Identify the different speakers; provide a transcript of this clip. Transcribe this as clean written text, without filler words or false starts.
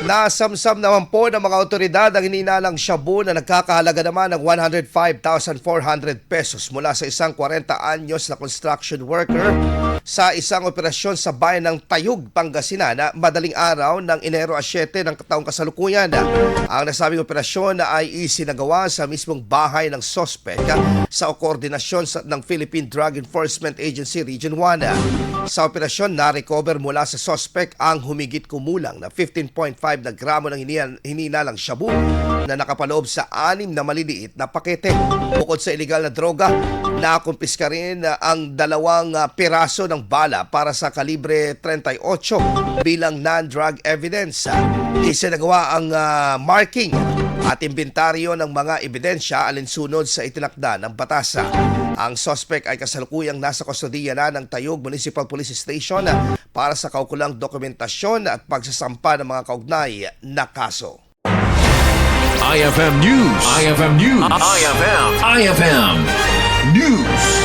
Speaker 1: Nasamsam naman po ng mga otoridad ang hininalang Shabu na nagkakahalaga naman ng 105,400 pesos mula sa isang 40 anyos na construction worker sa isang operasyon sa bayan ng Tayug, Pangasinan na madaling araw ng Enero 7 ng taong kasalukuyan. Ang nasabing operasyon ay isinagawa sa mismong bahay ng sospek sa koordinasyon ng Philippine Drug Enforcement Agency Region 1. Sa operasyon, na-recover mula sa sospek ang humigit kumulang na 15.5 na gramo ng hininalang shabu na nakapaloob sa 6 na maliliit na pakete. Bukod sa iligal na droga, nakumpiska rin ang 2 piraso ng bala para sa kalibre 38 bilang non-drug evidence. Isinagawa ang marking at imbentaryo ng mga ebidensya alinsunod sa itinakda ng batasa. Ang suspect ay kasalukuyang nasa kustodiya na ng Tayug Municipal Police Station para sa kaukulang dokumentasyon at pagsasampa ng mga kaugnay na kaso.
Speaker 2: IFM News. IFM News. IFM News.